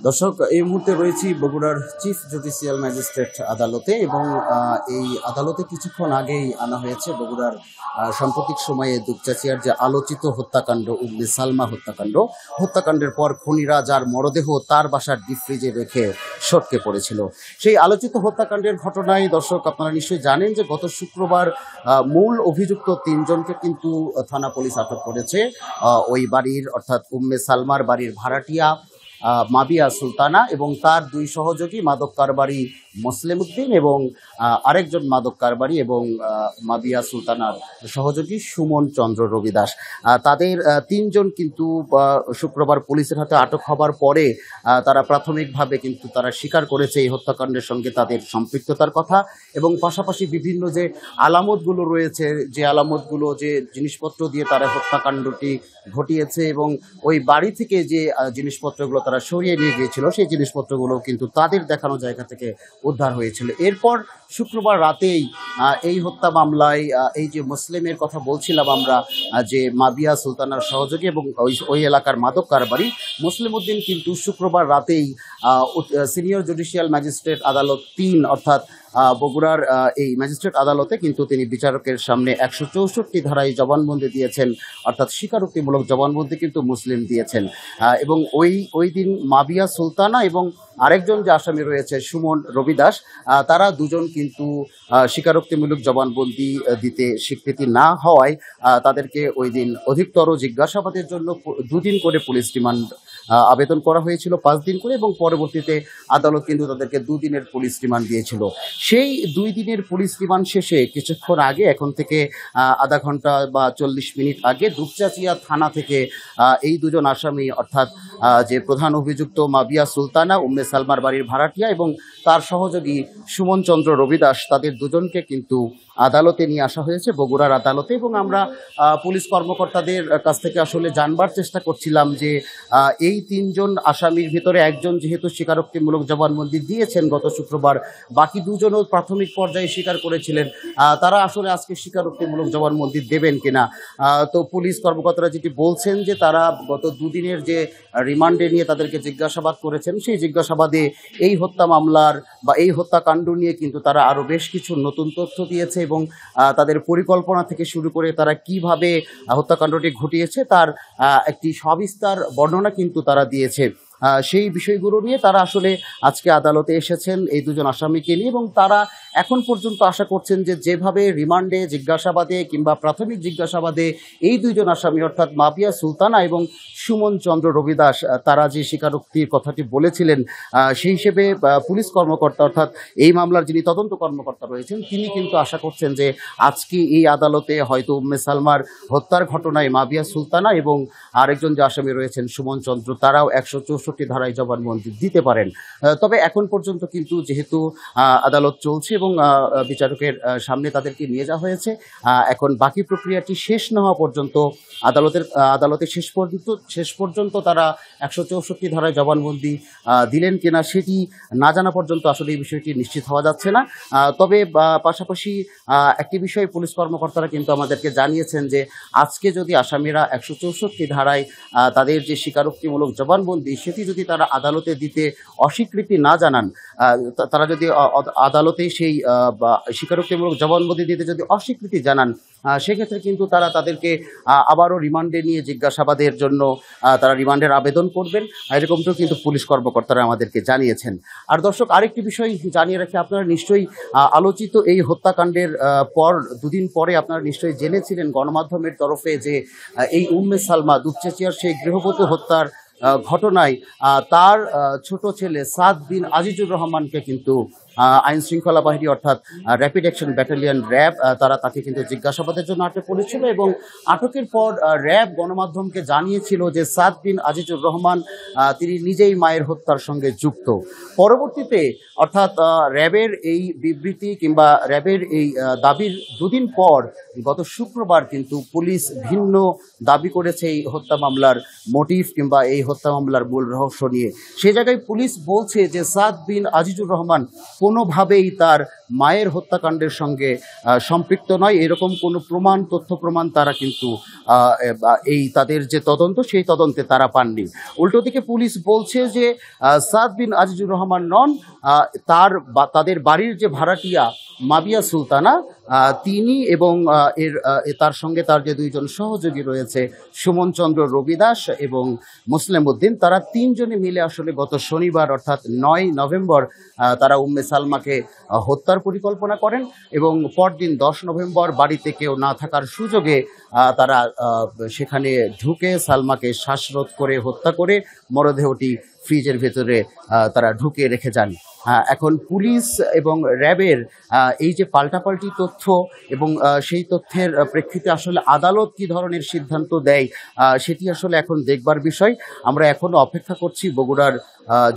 দর্শক, এই মুহূর্তে রয়েছি বগুড়ার চিফ জুডিশিয়াল ম্যাজিস্ট্রেট আদালতে এবং এই আদালতে কিছুক্ষণ আগেই আনা হয়েছে বগুড়ার সাম্প্রতিক সময়ে দুপচাচিয়ার যে আলোচিত হত্যাকাণ্ড, উম্মে সালমা হত্যাকাণ্ডের পর খুনিরা যার মরদেহ তার বাসার ডিপ ফ্রিজে রেখে সটকে পড়েছিল। সেই আলোচিত হত্যাকাণ্ডের ঘটনায় দর্শক আপনারা নিশ্চয়ই জানেন যে গত শুক্রবার মূল অভিযুক্ত তিনজনকে কিন্তু থানা পুলিশ আটক করেছে। ওই বাড়ির অর্থাৎ উম্মে সালমার বাড়ির ভাড়াটিয়া মাবিয়া সুলতানা এবং তার দুই সহযোগী মাদক কারবারি মুসলিম উদ্দিন এবং আরেকজন মাদক কারবারি এবং মাবিয়া সুলতানার সহযোগী সুমন চন্দ্র রবিদাস। তাদের তিনজন কিন্তু শুক্রবার পুলিশের হাতে আটক হবার পরে তারা প্রাথমিকভাবে কিন্তু তারা স্বীকার করেছে এই হত্যাকাণ্ডের সঙ্গে তাদের সম্পৃক্ততার কথা এবং পাশাপাশি বিভিন্ন যে আলামতগুলো রয়েছে, যে আলামতগুলো যে জিনিসপত্র দিয়ে তারা হত্যাকাণ্ডটি ঘটিয়েছে এবং ওই বাড়ি থেকে যে জিনিসপত্রগুলো তারা সরিয়ে নিয়ে গিয়েছিল সেই জিনিসপত্রগুলো কিন্তু তাদের দেখানো জায়গা থেকে উদ্ধার হয়েছিল। এরপর শুক্রবার রাতেই এই হত্যা মামলায় এই যে মুসলিমের কথা বলছিলাম আমরা, যে মাবিয়া সুলতানার সহযোগী এবং ওই এলাকার মাদক কারবারি মুসলিম উদ্দিন কিন্তু শুক্রবার রাতেই সিনিয়র জুডিশিয়াল ম্যাজিস্ট্রেট আদালত ৩ অর্থাৎ বগুড়ার এই ম্যাজিস্ট্রেট আদালতে কিন্তু তিনি বিচারকের সামনে ১৬৪ ধারায় জবানবন্দি দিয়েছেন, অর্থাৎ স্বীকারোক্তিমূলক জবানবন্দি কিন্তু মুসলিম দিয়েছেন। এবং ওই দিন মাবিয়া সুলতানা এবং আরেকজন যে আসামি রয়েছে সুমন রবিদাস, তারা দুজন কিন্তু স্বীকারোক্তিমূলক জবানবন্দি দিতে স্বীকৃতি না হওয়ায় তাদেরকে ওই দিন অধিকতর জিজ্ঞাসাবাদের জন্য ২ দিন করে পুলিশ রিমান্ড আবেদন করা হয়েছিল, ৫ দিন করে, এবং পরবর্তীতে আদালত কিন্তু তাদেরকে ২ দিনের পুলিশ রিমান্ড দিয়েছিল। সেই ২ দিনের পুলিশ রিমান্ড শেষে কিছুক্ষণ আগে, এখন থেকে আধা ঘন্টা বা ৪০ মিনিট আগে, দুপচাচিয়া থানা থেকে এই দুজন আসামি অর্থাৎ যে প্রধান অভিযুক্ত মাবিয়া সুলতানা উম্মে সালমার বাড়ির ভাড়াটিয়া এবং তার সহযোগী সুমন চন্দ্র রবিদাস, তাদের দুজনকে কিন্তু আদালতে নিয়ে আসা হয়েছে বগুড়ার আদালতে। এবং আমরা পুলিশ কর্মকর্তাদের কাছ থেকে আসলে জানবার চেষ্টা করছিলাম যে এই ৩ জন আসামির ভিতরে একজন যেহেতু স্বীকারোক্তিমূলক জবানবন্দি দিয়েছেন গত শুক্রবার, বাকি ২ জনও প্রাথমিক পর্যায়ে স্বীকার করেছিলেন, তারা আসলে আজকে স্বীকারোক্তিমূলক জবানবন্দি দেবেন কিনা। তো পুলিশ কর্মকর্তারা যেটি বলছেন যে তারা গত ২ দিনের যে রিমান্ডে নিয়ে তাদেরকে জিজ্ঞাসাবাদ করেছেন, সেই জিজ্ঞাসাবাদে এই হত্যা মামলার বা এই হত্যাকাণ্ড নিয়ে কিন্তু তারা আরও বেশ কিছু নতুন তথ্য দিয়েছে এবং তাদের পরিকল্পনা থেকে শুরু করে তারা কিভাবে হত্যাকাণ্ডটি ঘটিয়েছে তার একটি সবিস্তার বর্ণনা কিন্তু তারা দিয়েছে। সেই বিষয়গুলো নিয়ে তারা আসলে আজকে আদালতে এসেছেন এই ২ জন আসামিকে নিয়ে এবং তারা এখন পর্যন্ত আশা করছেন যে যেভাবে রিমান্ডে, জিজ্ঞাসাবাদে কিংবা প্রাথমিক জিজ্ঞাসাবাদে এই ২ জন আসামি অর্থাৎ মাবিয়া সুলতানা এবং সুমন চন্দ্র রবিদাস তারা যে স্বীকারোক্তির কথাটি বলেছিলেন, সেই হিসেবে পুলিশ কর্মকর্তা অর্থাৎ এই মামলার যিনি তদন্ত কর্মকর্তা রয়েছেন তিনি কিন্তু আশা করছেন যে আজকে এই আদালতে হয়তো উম্মে সালমার হত্যার ঘটনায় মাবিয়া সুলতানা এবং আরেকজন যে আসামি রয়েছেন সুমন চন্দ্র, তারাও ১৬৪ ধারায় জবানবন্দি দিতে পারেন। তবে এখন পর্যন্ত কিন্তু যেহেতু আদালত চলছে এবং বিচারকের সামনে তাদেরকে নিয়ে যাওয়া হয়েছে, এখন বাকি প্রক্রিয়াটি শেষ না হওয়া পর্যন্ত আদালতে শেষ পর্যন্ত তারা ১৬৪ ধারায় জবানবন্দি দিলেন কিনা সেটি না জানা পর্যন্ত আসলে এই বিষয়টি নিশ্চিত হওয়া যাচ্ছে না। তবে পাশাপাশি একটি বিষয় পুলিশ কর্মকর্তারা কিন্তু আমাদেরকে জানিয়েছেন যে আজকে যদি আসামিরা ১৬৪ ধারায় তাদের যে স্বীকারোক্তিমূলক জবানবন্দি সেটি যদি তারা আদালতে দিতে অস্বীকৃতি না জানান, তারা যদি আদালতে সেই স্বীকারোক্তিমূলক জবানবন্দি দিতে যদি অস্বীকৃতি জানান, সেক্ষেত্রে কিন্তু তারা তাদেরকে আবারও রিমান্ডে নিয়ে জিজ্ঞাসাবাদের জন্য তারা রিমান্ডের আবেদন করবেন, এরকমটাও কিন্তু পুলিশ কর্মকর্তারা আমাদেরকে জানিয়েছেন। আর দর্শক, আরেকটি বিষয় জানিয়ে রাখি, আপনারা নিশ্চয়ই আলোচিত এই হত্যাকাণ্ডের পর ২ দিন পরে আপনারা নিশ্চয়ই জেনেছিলেন গণমাধ্যমের তরফে যে এই উম্মে সালমা দুপচাচিয়ার সেই গৃহবধূ হত্যার ঘটনায় তার ছোট ছেলে সাদ বিন আজিজুর রহমানকে কিন্তু আইন শৃঙ্খলা বাহিনী অর্থাৎ র্যাপিড অ্যাকশন ব্যাটালিয়ন র্যাব তাকে কিন্তু জিজ্ঞাসাবাদের জন্য আটক করেছিল এবং আটকের পর র্যাব গণমাধ্যমকে জানিয়েছিল যে সাদ বিন আজিজুর রহমান তিনি নিজেই মায়ের হত্যার সঙ্গে যুক্ত। পরবর্তীতে অর্থাৎ র্যাবের এই বিবৃতি কিংবা র্যাবের এই দাবির ২ দিন পর গত শুক্রবার কিন্তু পুলিশ ভিন্ন দাবি করেছে এই হত্যা মামলার মোটিভ কিংবা এই হত্যা মামলার মূল রহস্য নিয়ে। সে জায়গায় পুলিশ বলছে যে সাদ বিন আজিজুর রহমান কোনোভাবেই তার মায়ের হত্যাকাণ্ডের সঙ্গে সম্পৃক্ত নয়, এরকম কোনো তথ্য প্রমাণ তারা কিন্তু এই তাদের যে তদন্ত সেই তদন্তে তারা পাননি। উল্টো দিকে পুলিশ বলছে যে সাদ বিন আজিজুর রহমান নন, তাদের বাড়ির যে ভাড়াটিয়া মাবিয়া সুলতানা তিনি এবং তার সঙ্গে তার যে দুইজন সহযোগী রয়েছে সুমন চন্দ্র রবি দাস এবং মুসলিম উদ্দিন, তারা তিনজনে মিলে আসলে গত শনিবার অর্থাৎ 9 নভেম্বর তারা উম্মে সালমাকে হত্যার পরিকল্পনা করেন এবং পরদিন 10 নভেম্বর বাড়িতে কেউ না থাকার সুযোগে তারা সেখানে ঢুকে সালমাকে শ্বাসরোধ করে হত্যা করে মরদেহটি ফ্রিজের ভেতরে তারা ঢুকিয়ে রেখে যান। এখন পুলিশ এবং র্যাবের এই যে পাল্টাপাল্টি তথ্য এবং সেই তথ্যের প্রেক্ষিতে আসলে আদালত কী ধরনের সিদ্ধান্ত দেয় সেটি আসলে এখন দেখবার বিষয়। আমরা এখনও অপেক্ষা করছি বগুড়ার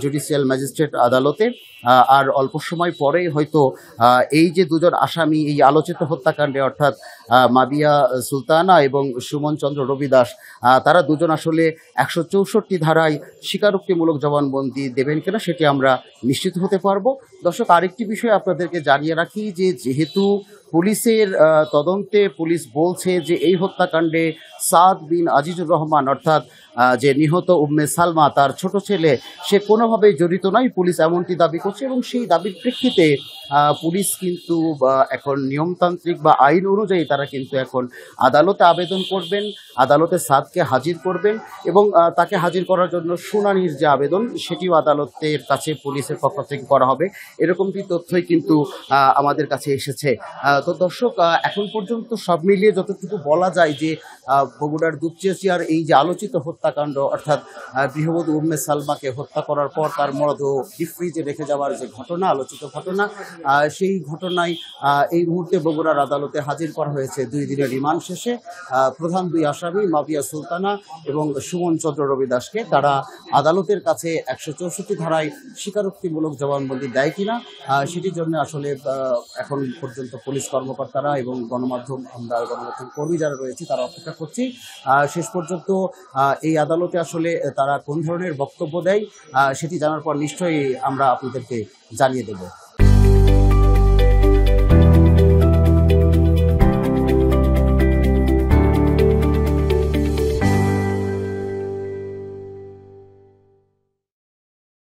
জুডিশিয়াল ম্যাজিস্ট্রেট আদালতে। আর অল্প সময় পরেই হয়তো এই যে দুজন আসামি এই আলোচিত হত্যাকাণ্ডে অর্থাৎ মাবিয়া সুলতানা এবং সুমন চন্দ্র রবি দাস, তারা দুজন আসলে 164 ধারায় স্বীকারোক্তিমূলক জবানবন্দি দেবেন কিনা সেটি আমরা নিশ্চিত হতে পারবো। দর্শক, আরেকটি বিষয় আপনাদেরকে জানিয়ে রাখি যে যেহেতু পুলিশের তদন্তে পুলিশ বলছে যে এই হত্যাকাণ্ডে সাদ বিন আজিজুর রহমান অর্থাৎ যে নিহত উম্মে সালমা তার ছোট ছেলে সে কোনোভাবেই জড়িত নয়, পুলিশ এমনটি দাবি করছে এবং সেই দাবির প্রেক্ষিতে পুলিশ কিন্তু এখন নিয়মতান্ত্রিক বা আইন অনুযায়ী তারা কিন্তু এখন আদালতে আবেদন করবেন, আদালতে সাদকে হাজির করবেন এবং তাকে হাজির করার জন্য শুনানির যে আবেদন সেটিও আদালতের কাছে পুলিশের পক্ষ থেকে করা হবে, এরকমটি তথ্যই কিন্তু আমাদের কাছে এসেছে। তো দর্শক, এখন পর্যন্ত সব মিলিয়ে যতটুকু বলা যায় যে বগুড়ার দুপচাচিয়ার এই যে আলোচিত হত্যাকাণ্ড অর্থাৎ গৃহবধূ উম্মে সালমাকে হত্যা করার পর তার মরদেহ ডিপ ফ্রিজে রেখে যাওয়ার যে ঘটনা, আলোচিত ঘটনা, সেই ঘটনায় এই মুহূর্তে বগুড়ার আদালতে হাজির করা হয়েছে 2 দিনের রিমান্ড শেষে প্রধান 2 আসামি মাবিয়া সুলতানা এবং সুমন চন্দ্র রবি দাসকে। তারা আদালতের কাছে 164 ধারায় স্বীকারোক্তিমূলক জবানবন্দি দেয় কিনা সেটির জন্য আসলে এখন পর্যন্ত পুলিশ কর্মকর্তারা এবং গণমাধ্যম কর্মী যারা রয়েছে তারা অপেক্ষা করছি শেষ পর্যন্ত এই আদালতে আসলে তারা কোন ধরনের বক্তব্য দেয় সেটি জানার পর নিশ্চয়ই আমরা আপনাদেরকে জানিয়ে দেব।